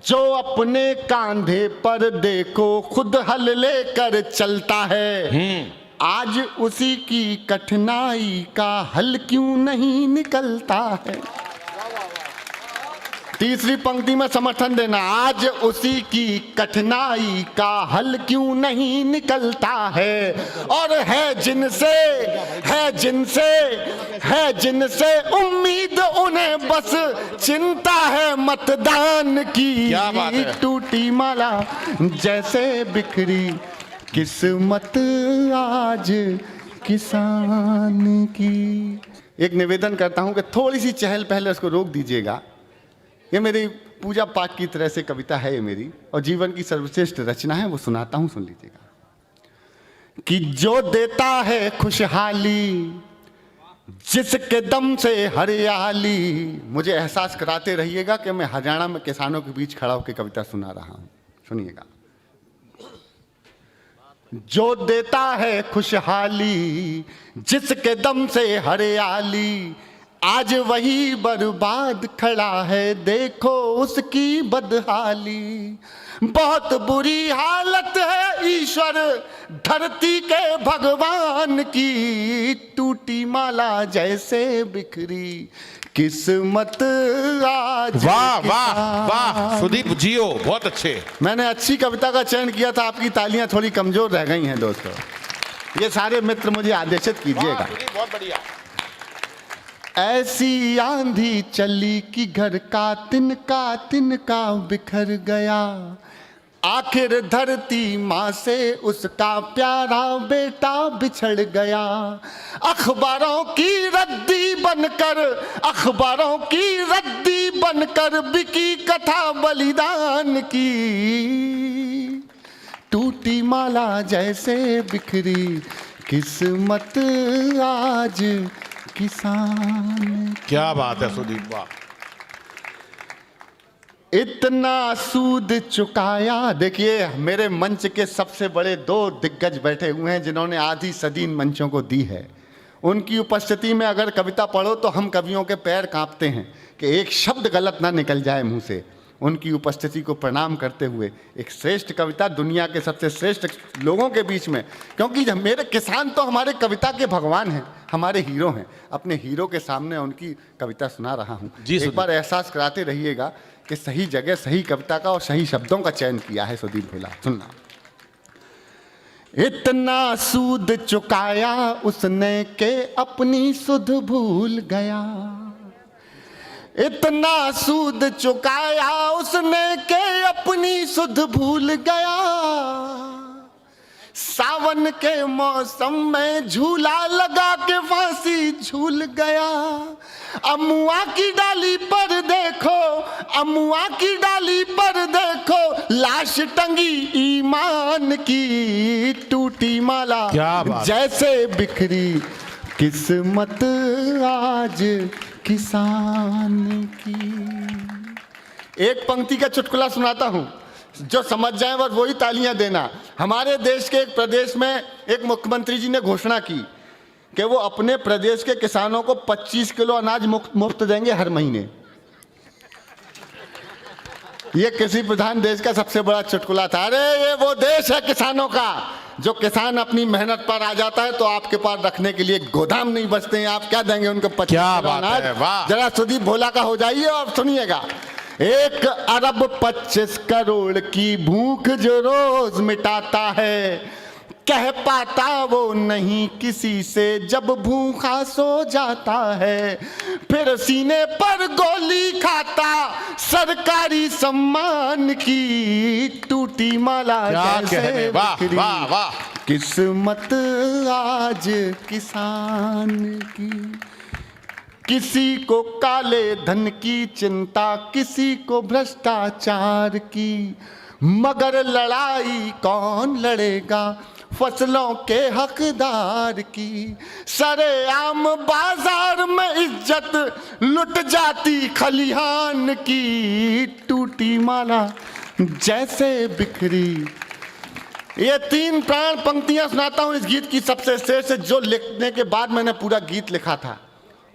जो अपने कांधे पर देखो खुद हल लेकर चलता है, आज उसी की कठिनाई का हल क्यों नहीं निकलता है। तीसरी पंक्ति में समर्थन देना, आज उसी की कठिनाई का हल क्यों नहीं निकलता है। और है जिनसे उम्मीद उन्हें बस चिंता है मतदान की। टूटी माला जैसे बिखरी किस्मत आज किसान की। एक निवेदन करता हूं कि थोड़ी सी चहल पहले उसको रोक दीजिएगा। ये मेरी पूजा पाठ की तरह से कविता है, ये मेरी और जीवन की सर्वश्रेष्ठ रचना है, वो सुनाता हूं, सुन लीजिएगा। कि जो देता है खुशहाली जिसके दम से हरियाली। मुझे एहसास कराते रहिएगा कि मैं हरियाणा में किसानों के बीच खड़ा होकर कविता सुना रहा हूं, सुनिएगा। जो देता है खुशहाली जिसके दम से हरियाली, आज वही बर्बाद खड़ा है देखो उसकी बदहाली। बहुत बुरी हालत है ईश्वर धरती के भगवान की। टूटी माला जैसे बिखरी किस्मत आज। वाह वाह वाह सुदीप जियो, बहुत अच्छे। मैंने अच्छी कविता का चयन किया था, आपकी तालियां थोड़ी कमजोर रह गई हैं दोस्तों। ये सारे मित्र मुझे आदेशित कीजिएगा। बहुत बढ़िया। ऐसी आंधी चली कि घर का तिनका बिखर गया। आखिर धरती माँ से उसका प्यारा बेटा बिछड़ गया। अखबारों की रद्दी बनकर बिकी कथा बलिदान की। टूटी माला जैसे बिखरी किस्मत आज किसान। क्या बात है सुदीप, वाह। इतना सूद चुकाया। देखिए मेरे मंच के सबसे बड़े दो दिग्गज बैठे हुए हैं जिन्होंने आधी सदी इन मंचों को दी है। उनकी उपस्थिति में अगर कविता पढ़ो तो हम कवियों के पैर कांपते हैं कि एक शब्द गलत ना निकल जाए मुंह से। उनकी उपस्थिति को प्रणाम करते हुए एक श्रेष्ठ कविता दुनिया के सबसे श्रेष्ठ लोगों के बीच में, क्योंकि मेरे किसान तो हमारे कविता के भगवान हैं, हमारे हीरो हैं। अपने हीरो के सामने उनकी कविता सुना रहा हूँ। एक बार एहसास कराते रहिएगा कि सही जगह सही कविता का और सही शब्दों का चयन किया है सुदीप भोला। सुनना। इतना सूद चुकाया उसने के अपनी सुध भूल गया। इतना सूद चुकाया उसने के अपनी सुध भूल गया। सावन के मौसम में झूला लगा के फांसी झूल गया। अमुआ की डाली पर देखो लाश टंगी ईमान की। टूटी माला जैसे बिखरी किस्मत आज किसान की। एक पंक्ति का चुटकुला सुनाता हूं, जो समझ जाए और वही तालियां देना। हमारे देश के एक प्रदेश में एक मुख्यमंत्री जी ने घोषणा की कि वो अपने प्रदेश के किसानों को 25 किलो अनाज मुफ्त देंगे हर महीने। ये किसी प्रधान देश का सबसे बड़ा चुटकुला था। अरे ये वो देश है किसानों का, जो किसान अपनी मेहनत पर आ जाता है तो आपके पास रखने के लिए गोदाम नहीं बचते हैं। आप क्या देंगे उनको 25 किलो अनाज। जरा सुदीप भोला का हो जाइए और सुनिएगा। 1 अरब 25 करोड़ की भूख जो रोज मिटाता है, कह पाता वो नहीं किसी से जब भूखा सो जाता है। फिर सीने पर गोली खाता सरकारी सम्मान की। टूटी माला जैसे बिखरी किस्मत आज किसान की। किसी को काले धन की चिंता, किसी को भ्रष्टाचार की, मगर लड़ाई कौन लड़ेगा फसलों के हकदार की। सरेआम बाजार में इज्जत लुट जाती खलिहान की। टूटी माला जैसे बिखरी। ये 3 पंक्तियां सुनाता हूं इस गीत की सबसे श्रेष्ठ, जो लिखने के बाद मैंने पूरा गीत लिखा था।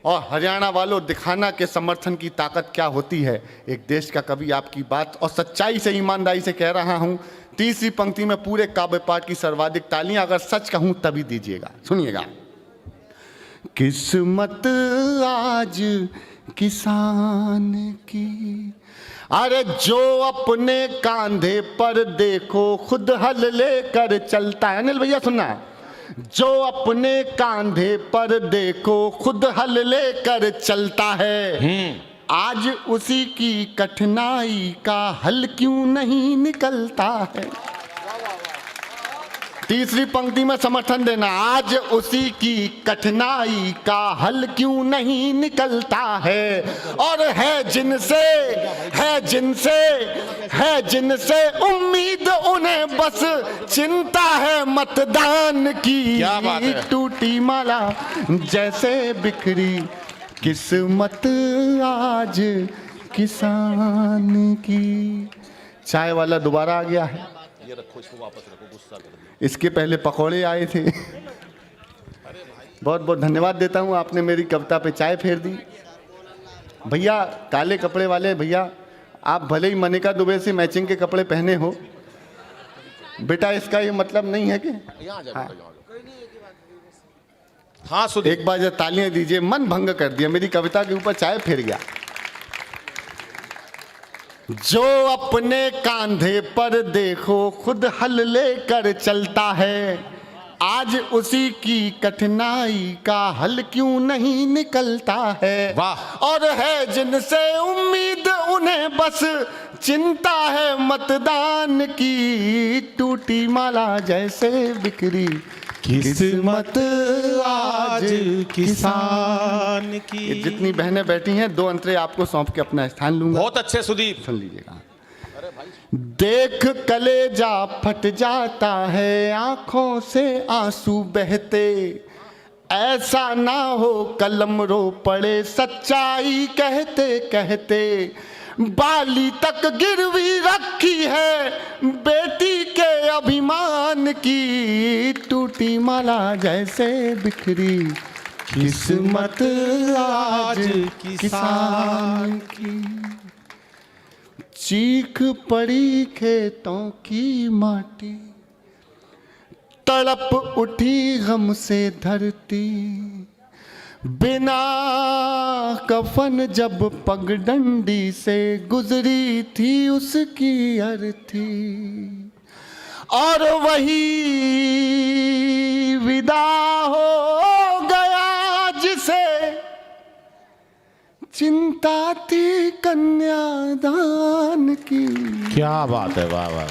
और हरियाणा वालों, दिखाना के समर्थन की ताकत क्या होती है। एक देश का कवि आपकी बात और सच्चाई से, ईमानदारी से कह रहा हूं। तीसरी पंक्ति में पूरे काव्य पाठ की सर्वाधिक तालियां अगर सच कहूं तभी दीजिएगा। सुनिएगा। किस्मत आज किसान की, अरे जो अपने कांधे पर देखो खुद हल लेकर चलता है। अनिल भैया सुनना। जो अपने कांधे पर देखो खुद हल लेकर चलता है, आज उसी की कठिनाई का हल क्यों नहीं निकलता है। तीसरी पंक्ति में समर्थन देना। आज उसी की कठिनाई का हल क्यों नहीं निकलता है। और है जिनसे उम्मीद उन्हें बस चिंता है मतदान की। क्या बात है। टूटी माला जैसे बिखरी किस्मत आज किसान की। चाय वाला दोबारा आ गया है। ये रखो, इसको वापस रखो, गुस्सा कर दिया। इसके पहले पकौड़े आए थे। बहुत बहुत धन्यवाद देता हूँ, आपने मेरी कविता पे चाय फेर दी। भैया काले कपड़े वाले भैया, आप भले ही मनिका दुबे से मैचिंग के कपड़े पहने हो, बेटा इसका ये मतलब नहीं है कि हाँ सुधीर, एक बार जब तालियां दीजिए। मन भंग कर दिया, मेरी कविता के ऊपर चाय फेर गया। जो अपने कांधे पर देखो खुद हल लेकर चलता है, आज उसी की कठिनाई का हल क्यों नहीं निकलता है। वाह। और है जिनसे उम्मीद उन्हें बस चिंता है मतदान की। टूटी माला जैसे बिखरी किस्मत आज किसान की। ये जितनी बहनें बैठी हैं, 2 अंतरे आपको सौंप के अपना स्थान लूंगा। बहुत अच्छे सुदीप। सुन लीजिएगा। देख कलेजा फट जाता है, आंखों से आंसू बहते, ऐसा ना हो कलम रो पड़े सच्चाई कहते कहते। बाली तक गिरवी रखी है बेटी के अभिमान की। टूटी माला जैसे बिखरी किस्मत आज किसान की। चीख पड़ी खेतों की माटी, तड़प उठी गम से धरती। बिना कफन जब पगडंडी से गुजरी थी उसकी अर्थी, और वही विदा हो गया जिसे चिंता थी कन्यादान की। क्या बात है, वाह वाह।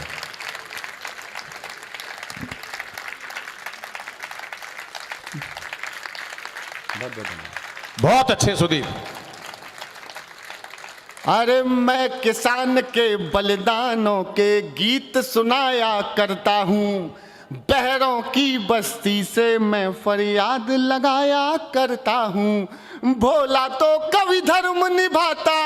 बहुत अच्छे सुदीप। अरे मैं किसान के बलिदानों के गीत सुनाया करता हूँ, बहरों की बस्ती से मैं फरियाद लगाया करता हूँ। भोला तो कवि धर्म निभाता,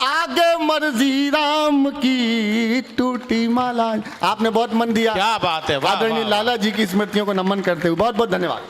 आगे मर्जी राम की। टूटी माला। आपने बहुत मन दिया। क्या बात है, वाह, आदरणीय वाह, लाला जी की स्मृतियों को नमन करते हुए बहुत बहुत धन्यवाद।